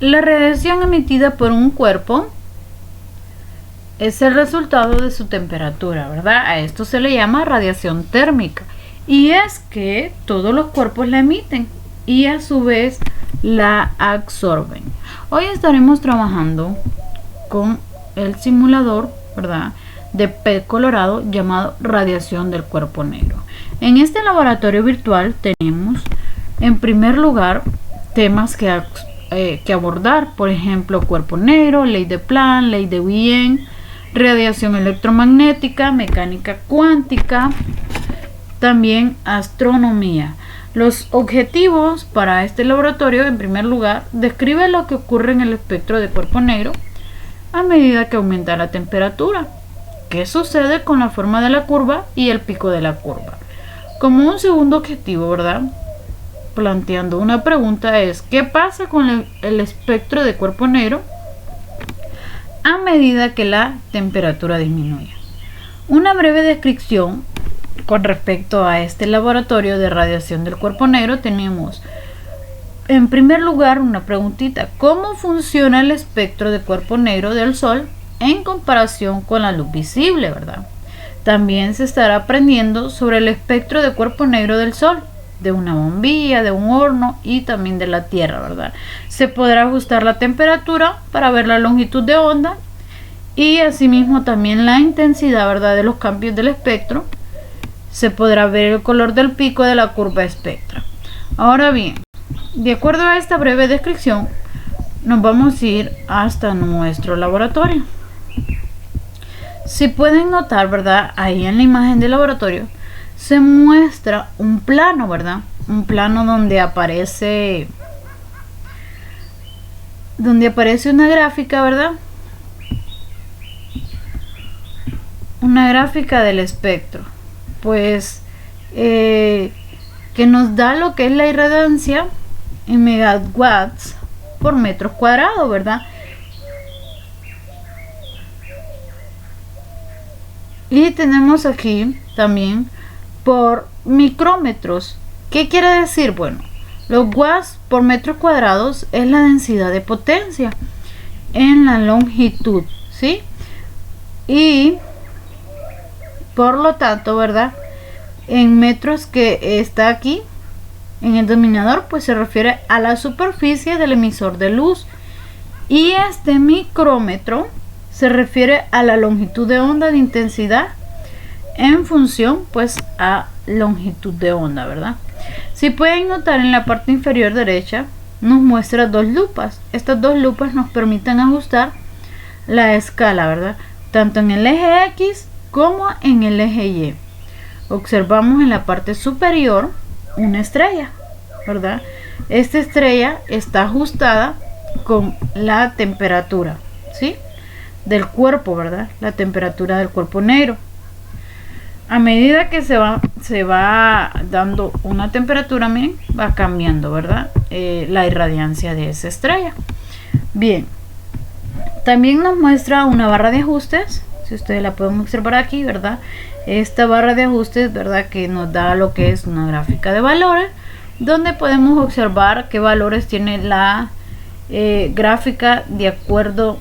La radiación emitida por un cuerpo es el resultado de su temperatura, ¿verdad? A esto se le llama radiación térmica. Y es que todos los cuerpos la emiten y a su vez la absorben. Hoy estaremos trabajando con el simulador, ¿verdad?, de PET colorado llamado radiación del cuerpo negro. En este laboratorio virtual tenemos en primer lugar temas que abordar, por ejemplo, cuerpo negro, ley de Planck, ley de Wien, radiación electromagnética, mecánica cuántica, también astronomía. Los objetivos para este laboratorio, en primer lugar, describe lo que ocurre en el espectro de cuerpo negro a medida que aumenta la temperatura. ¿Qué sucede con la forma de la curva y el pico de la curva? Como un segundo objetivo, ¿verdad?, planteando una pregunta es: ¿qué pasa con el espectro de cuerpo negro a medida que la temperatura disminuye? Una breve descripción con respecto a este laboratorio de radiación del cuerpo negro tenemos, en primer lugar, una preguntita: ¿cómo funciona el espectro de cuerpo negro del Sol en comparación con la luz visible, ¿verdad? También se estará aprendiendo sobre el espectro de cuerpo negro del Sol, de una bombilla, de un horno y también de la Tierra, ¿verdad? Se podrá ajustar la temperatura para ver la longitud de onda y asimismo también la intensidad, ¿verdad?, de los cambios del espectro. Se podrá ver el color del pico de la curva espectral. Ahora bien, de acuerdo a esta breve descripción, nos vamos a ir hasta nuestro laboratorio. Si pueden notar, ¿verdad?, ahí en la imagen del laboratorio se muestra un plano, ¿verdad? Un plano donde aparece una gráfica, ¿verdad? Una gráfica del espectro, pues que nos da lo que es la irradiancia en megawatts por metros cuadrados, ¿verdad? Y tenemos aquí también por micrómetros. ¿Qué quiere decir? Bueno, los watts por metros cuadrados es la densidad de potencia en la longitud, ¿sí? Y por lo tanto, ¿verdad?, en metros que está aquí en el denominador, pues se refiere a la superficie del emisor de luz, y este micrómetro se refiere a la longitud de onda de intensidad en función pues a longitud de onda, ¿verdad? Si pueden notar, en la parte inferior derecha nos muestra dos lupas. Estas dos lupas nos permiten ajustar la escala, ¿verdad?, tanto en el eje X como en el eje Y. Observamos en la parte superior una estrella, ¿verdad? Esta estrella está ajustada con la temperatura, ¿sí?, del cuerpo, ¿verdad?, la temperatura del cuerpo negro. A medida que se va dando una temperatura, miren, va cambiando, ¿verdad?, la irradiancia de esa estrella. Bien, también nos muestra una barra de ajustes, si ustedes la pueden observar aquí, ¿verdad? Esta barra de ajustes, ¿verdad?, que nos da lo que es una gráfica de valores, donde podemos observar qué valores tiene la gráfica de acuerdo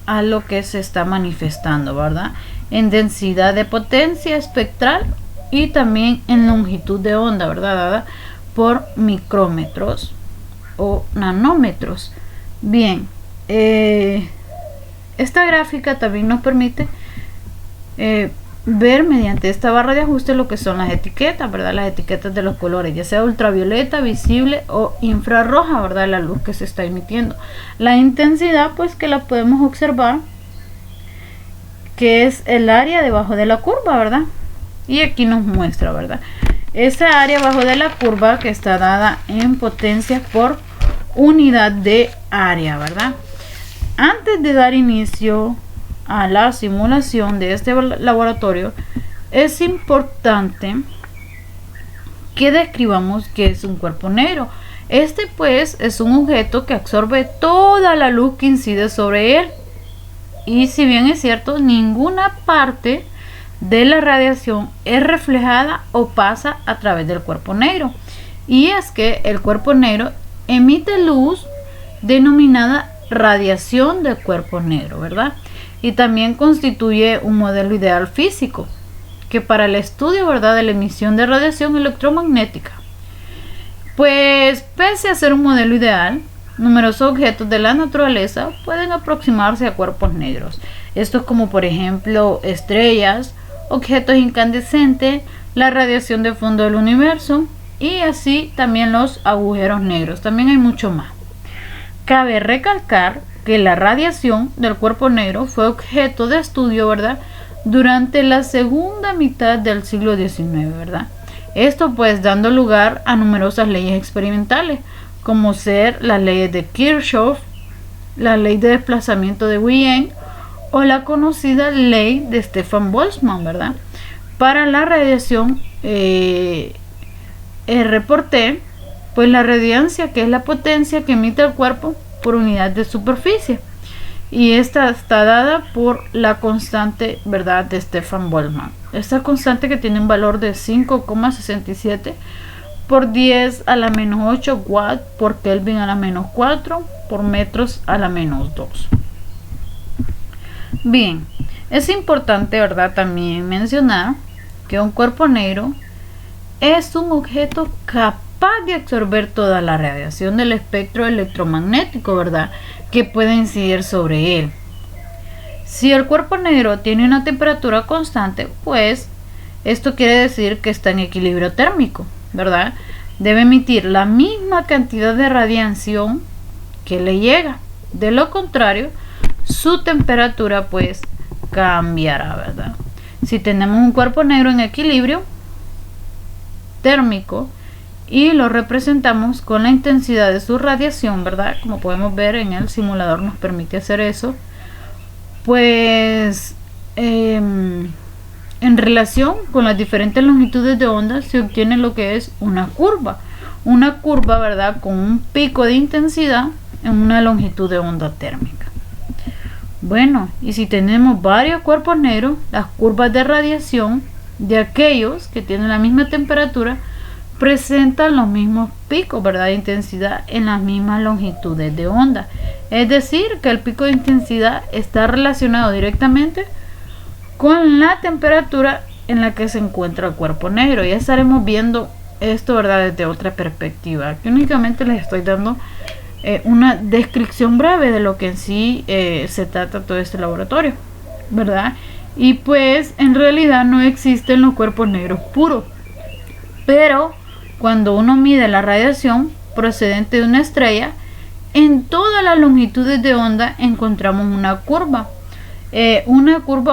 a lo que se está manifestando, ¿verdad?, en densidad de potencia espectral y también en longitud de onda, ¿verdad?, dada por micrómetros o nanómetros. Bien, esta gráfica también nos permite ver mediante esta barra de ajuste lo que son las etiquetas, ¿verdad?, las etiquetas de los colores, ya sea ultravioleta, visible o infrarroja, ¿verdad?, la luz que se está emitiendo. La intensidad, pues, que la podemos observar, que es el área debajo de la curva, ¿verdad? Y aquí nos muestra, ¿verdad?, esa área abajo de la curva que está dada en potencia por unidad de área, ¿verdad? Antes de dar inicio a la simulación de este laboratorio, es importante que describamos qué es un cuerpo negro. Este, pues, es un objeto que absorbe toda la luz que incide sobre él. Y si bien es cierto, ninguna parte de la radiación es reflejada o pasa a través del cuerpo negro. Y es que el cuerpo negro emite luz denominada radiación del cuerpo negro, ¿verdad? Y también constituye un modelo ideal físico que para el estudio, ¿verdad?, de la emisión de radiación electromagnética. Pues pese a ser un modelo ideal, numerosos objetos de la naturaleza pueden aproximarse a cuerpos negros. Estos como por ejemplo estrellas, objetos incandescentes, la radiación de fondo del universo y así también los agujeros negros. También hay mucho más. Cabe recalcar que la radiación del cuerpo negro fue objeto de estudio, ¿verdad?, durante la segunda mitad del siglo XIX, ¿verdad? Esto pues dando lugar a numerosas leyes experimentales, como ser las leyes de Kirchhoff, la ley de desplazamiento de Wien o la conocida ley de Stefan Boltzmann, ¿verdad? Para la radiación R por T, pues la radiancia, que es la potencia que emite el cuerpo por unidad de superficie, y esta está dada por la constante, ¿verdad?, de Stefan Boltzmann. Esta constante que tiene un valor de 5,67 por 10 a la menos 8 watt por Kelvin a la menos 4 por metros a la menos 2. Bien, es importante, ¿verdad?, también mencionar que un cuerpo negro es un objeto capaz de absorber toda la radiación del espectro electromagnético, ¿verdad?, que puede incidir sobre él. Si el cuerpo negro tiene una temperatura constante, pues esto quiere decir que está en equilibrio térmico, ¿verdad? Debe emitir la misma cantidad de radiación que le llega. De lo contrario, su temperatura pues cambiará, ¿verdad? Si tenemos un cuerpo negro en equilibrio térmico y lo representamos con la intensidad de su radiación, ¿verdad? Como podemos ver en el simulador nos permite hacer eso. Pues en relación con las diferentes longitudes de onda se obtiene lo que es una curva, ¿verdad?, con un pico de intensidad en una longitud de onda térmica. Bueno, y si tenemos varios cuerpos negros, las curvas de radiación de aquellos que tienen la misma temperatura presentan los mismos picos, ¿verdad?, de intensidad en las mismas longitudes de onda. Es decir, que el pico de intensidad está relacionado directamente con la temperatura en la que se encuentra el cuerpo negro. Ya estaremos viendo esto, ¿verdad?, desde otra perspectiva. Aquí únicamente les estoy dando una descripción breve de lo que en sí se trata todo este laboratorio, ¿verdad? Y pues en realidad no existen los cuerpos negros puros, pero cuando uno mide la radiación procedente de una estrella, en todas las longitudes de onda encontramos una curva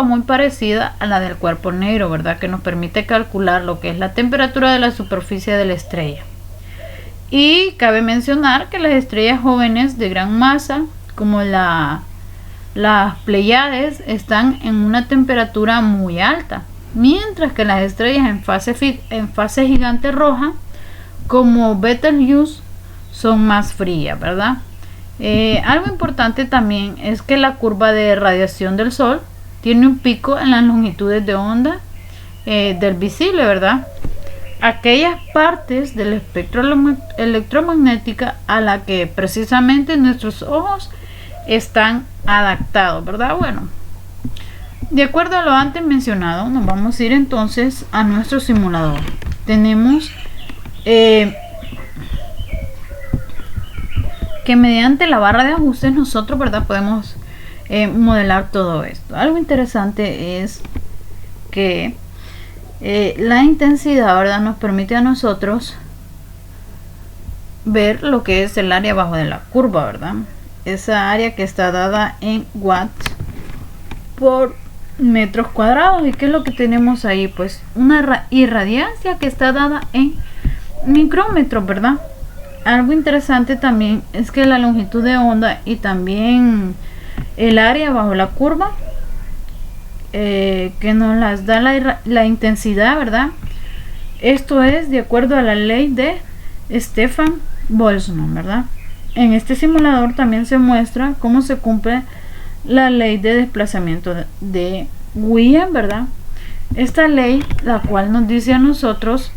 muy parecida a la del cuerpo negro, ¿verdad?, que nos permite calcular lo que es la temperatura de la superficie de la estrella. Y cabe mencionar que las estrellas jóvenes de gran masa, como las Pléyades, están en una temperatura muy alta, mientras que las estrellas en fase gigante roja, como Betelgeuse, son más frías, ¿verdad? Algo importante también es que la curva de radiación del Sol tiene un pico en las longitudes de onda del visible, ¿verdad? Aquellas partes del espectro electromagnético a la que precisamente nuestros ojos están adaptados, ¿verdad? Bueno, de acuerdo a lo antes mencionado, nos vamos a ir entonces a nuestro simulador. Tenemos que mediante la barra de ajustes nosotros, ¿verdad?, podemos modelar todo esto. Algo interesante es que la intensidad, ¿verdad?, nos permite a nosotros ver lo que es el área abajo de la curva, ¿verdad? Esa área que está dada en watts por metros cuadrados. ¿Y qué es lo que tenemos ahí? Pues una irradiancia que está dada en micrómetros, ¿verdad? Algo interesante también es que la longitud de onda y también el área bajo la curva que nos las da la intensidad, ¿verdad? Esto es de acuerdo a la ley de Stefan Boltzmann, ¿verdad? En este simulador también se muestra cómo se cumple la ley de desplazamiento de Wien, ¿verdad? Esta ley, la cual nos dice a nosotros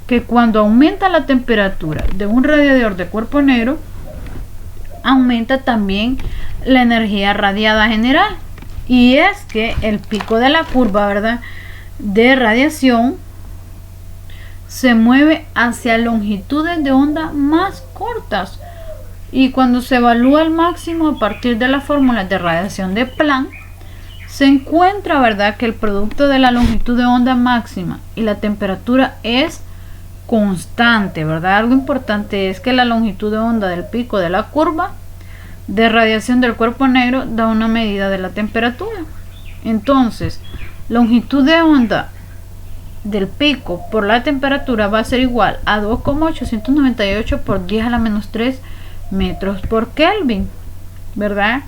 que cuando aumenta la temperatura de un radiador de cuerpo negro, aumenta también la energía radiada general. Y es que el pico de la curva, ¿verdad?, de radiación se mueve hacia longitudes de onda más cortas. Y cuando se evalúa el máximo a partir de las fórmulas de radiación de Planck, se encuentra, ¿verdad?, que el producto de la longitud de onda máxima y la temperatura es constante, ¿verdad? Algo importante es que la longitud de onda del pico de la curva de radiación del cuerpo negro da una medida de la temperatura. Entonces, longitud de onda del pico por la temperatura va a ser igual a 2,898 por 10 a la menos 3 metros por Kelvin, ¿verdad?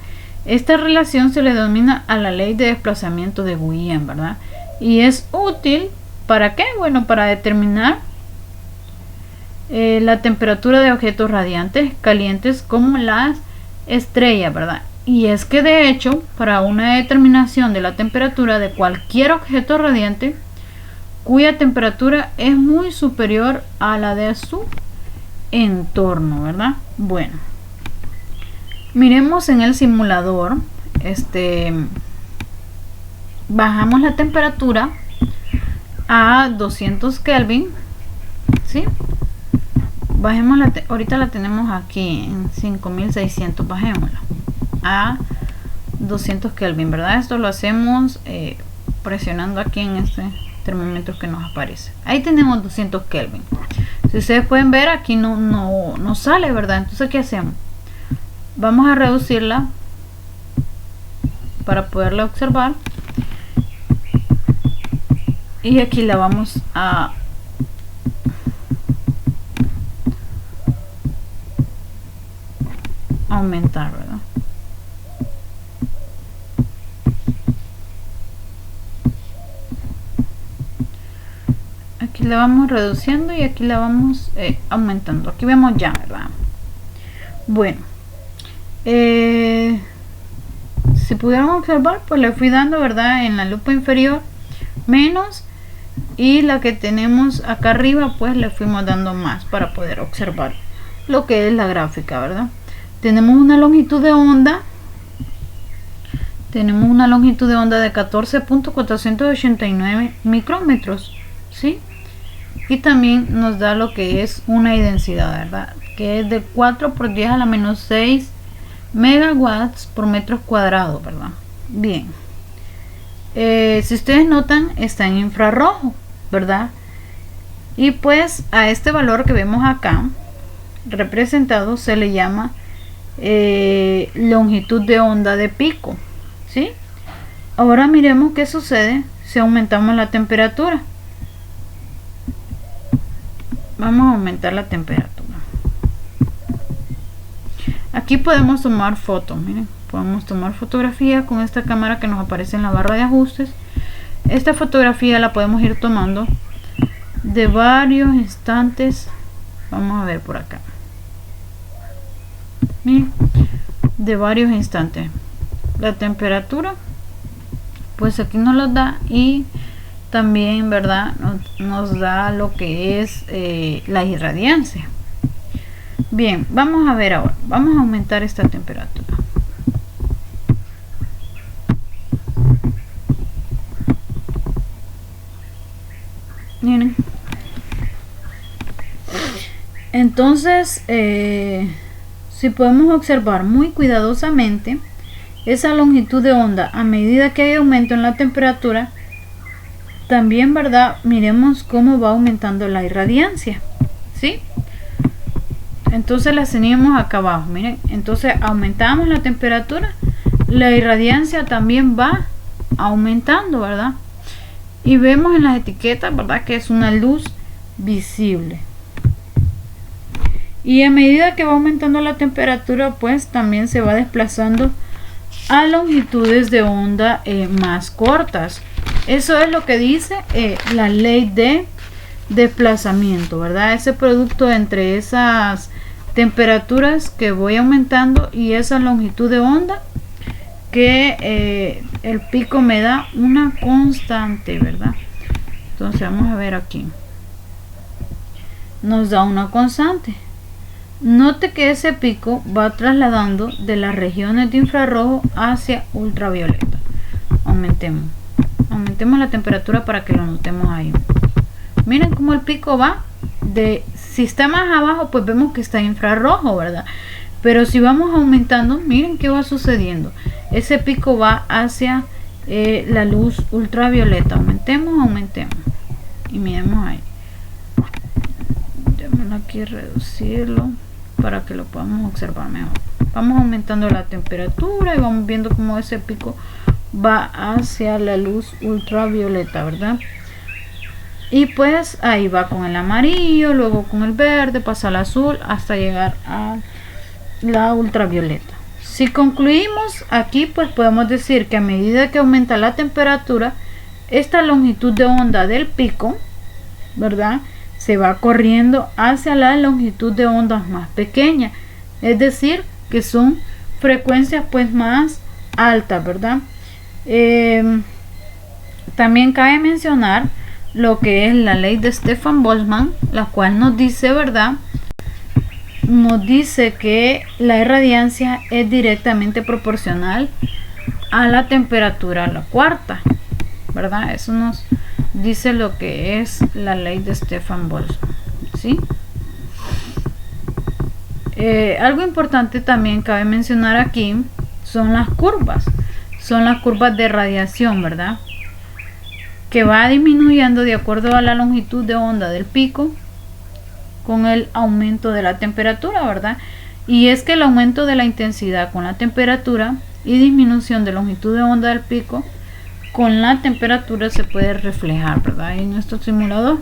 Esta relación se le denomina a la ley de desplazamiento de Wien, ¿verdad? Y es útil, ¿para qué? Bueno, para determinar la temperatura de objetos radiantes calientes como las estrellas, ¿verdad? Y es que de hecho, para una determinación de la temperatura de cualquier objeto radiante cuya temperatura es muy superior a la de su entorno, ¿verdad? Bueno, miremos en el simulador. Bajamos la temperatura a 200 Kelvin, ¿sí? Bajemos ahorita la tenemos aquí en 5600, bajémosla a 200 Kelvin, ¿verdad? Esto lo hacemos presionando aquí en este termómetro que nos aparece. Ahí tenemos 200 Kelvin. Si ustedes pueden ver, aquí no sale, ¿verdad? Entonces, ¿qué hacemos? Vamos a reducirla para poderla observar. Y aquí la vamos a aumentar, ¿verdad? Aquí la vamos reduciendo y aquí la vamos aumentando. Aquí vemos ya, ¿verdad? Bueno, si pudieron observar, pues le fui dando, ¿verdad?, en la lupa inferior menos, y la que tenemos acá arriba pues le fuimos dando más para poder observar lo que es la gráfica, ¿verdad? Tenemos una longitud de onda de 14.489 micrómetros, ¿sí? Y también nos da lo que es una densidad, ¿verdad?, que es de 4 por 10 a la menos 6 megawatts por metro cuadrado, ¿verdad? Bien, si ustedes notan, está en infrarrojo, ¿verdad? Y pues a este valor que vemos acá representado se le llama longitud de onda de pico, ¿sí? Ahora miremos qué sucede si aumentamos la temperatura. Vamos a aumentar la temperatura. Aquí podemos tomar fotos, miren, podemos tomar fotografía con esta cámara que nos aparece en la barra de ajustes. Esta fotografía la podemos ir tomando de varios instantes. Vamos a ver por acá, miren, de varios instantes. La temperatura pues aquí nos lo da, y también, ¿verdad?, nos da lo que es la irradiancia. Bien, vamos a ver ahora, vamos a aumentar esta temperatura. Miren, entonces si podemos observar muy cuidadosamente esa longitud de onda a medida que hay aumento en la temperatura, también, ¿verdad?, miremos cómo va aumentando la irradiancia, ¿sí? Entonces la teníamos acá abajo, miren, entonces aumentamos la temperatura, la irradiancia también va aumentando, ¿verdad? Y vemos en las etiquetas, ¿verdad?, que es una luz visible. Y a medida que va aumentando la temperatura, pues también se va desplazando a longitudes de onda más cortas. Eso es lo que dice la ley de desplazamiento, ¿verdad? Ese producto entre esas temperaturas que voy aumentando y esa longitud de onda que el pico me da una constante, ¿verdad? Entonces vamos a ver aquí, nos da una constante. Note que ese pico va trasladando de las regiones de infrarrojo hacia ultravioleta. Aumentemos la temperatura para que lo notemos ahí. Miren cómo el pico va si está más abajo, pues vemos que está infrarrojo, ¿verdad? Pero si vamos aumentando, miren qué va sucediendo. Ese pico va hacia la luz ultravioleta. Aumentemos y miremos ahí. Déjame aquí reducirlo para que lo podamos observar mejor. Vamos aumentando la temperatura y vamos viendo cómo ese pico va hacia la luz ultravioleta, ¿verdad? Y pues ahí va con el amarillo, luego con el verde, pasa al azul hasta llegar a la ultravioleta. Si concluimos aquí, pues podemos decir que a medida que aumenta la temperatura, esta longitud de onda del pico, ¿verdad?, se va corriendo hacia la longitud de ondas más pequeña, es decir, que son frecuencias pues más altas, ¿verdad? También cabe mencionar lo que es la ley de Stefan Boltzmann, la cual nos dice, ¿verdad?, nos dice que la irradiancia es directamente proporcional a la temperatura a la cuarta, ¿verdad? Eso nos dice lo que es la ley de Stefan Boltzmann, ¿sí? Algo importante también cabe mencionar aquí son las curvas de radiación, ¿verdad?, que va disminuyendo de acuerdo a la longitud de onda del pico con el aumento de la temperatura, ¿verdad? Y es que el aumento de la intensidad con la temperatura y disminución de longitud de onda del pico con la temperatura se puede reflejar, ¿verdad?, en nuestro simulador.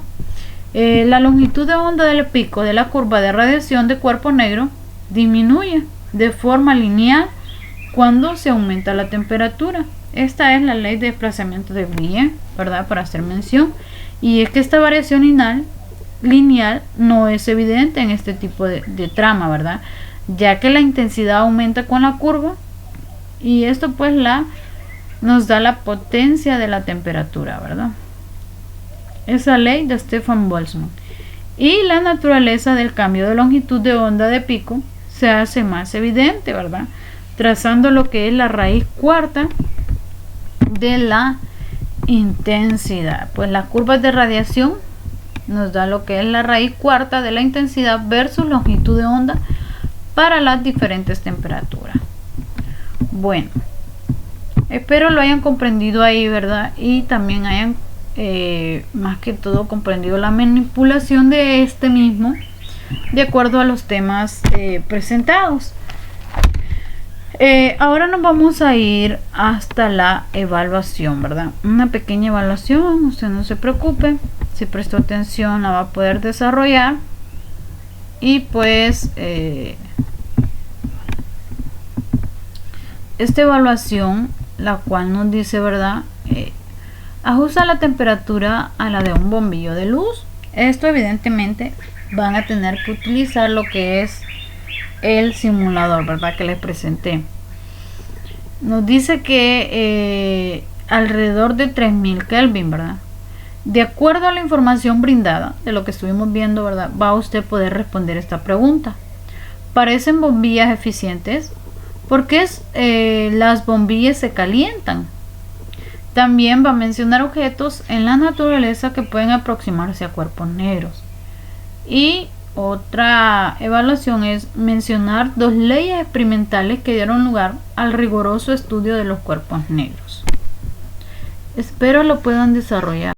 La longitud de onda del pico de la curva de radiación de cuerpo negro disminuye de forma lineal cuando se aumenta la temperatura. Esta es la ley de desplazamiento de Brillouin, ¿verdad?, para hacer mención. Y es que esta variación lineal no es evidente en este tipo de trama, ¿verdad?, ya que la intensidad aumenta con la curva y esto pues nos da la potencia de la temperatura, ¿verdad? Esa ley de Stefan Boltzmann. Y la naturaleza del cambio de longitud de onda de pico se hace más evidente, ¿verdad?, trazando lo que es la raíz cuarta de la intensidad. Pues las curvas de radiación nos da lo que es la raíz cuarta de la intensidad versus longitud de onda para las diferentes temperaturas. Bueno, espero lo hayan comprendido ahí, ¿verdad? Y también hayan más que todo comprendido la manipulación de este mismo de acuerdo a los temas presentados. Ahora nos vamos a ir hasta la evaluación, ¿verdad? Una pequeña evaluación, usted no se preocupe, si prestó atención la va a poder desarrollar. Y pues esta evaluación, la cual nos dice, ¿verdad?, ajusta la temperatura a la de un bombillo de luz. Esto evidentemente van a tener que utilizar lo que es el simulador, ¿verdad?, que les presenté. Nos dice que alrededor de 3000 Kelvin, ¿verdad? De acuerdo a la información brindada de lo que estuvimos viendo, ¿verdad?, va a usted poder responder esta pregunta. ¿Parecen bombillas eficientes? ¿Por qué las bombillas se calientan? También va a mencionar objetos en la naturaleza que pueden aproximarse a cuerpos negros. Y otra evaluación es mencionar 2 leyes experimentales que dieron lugar al riguroso estudio de los cuerpos negros. Espero lo puedan desarrollar.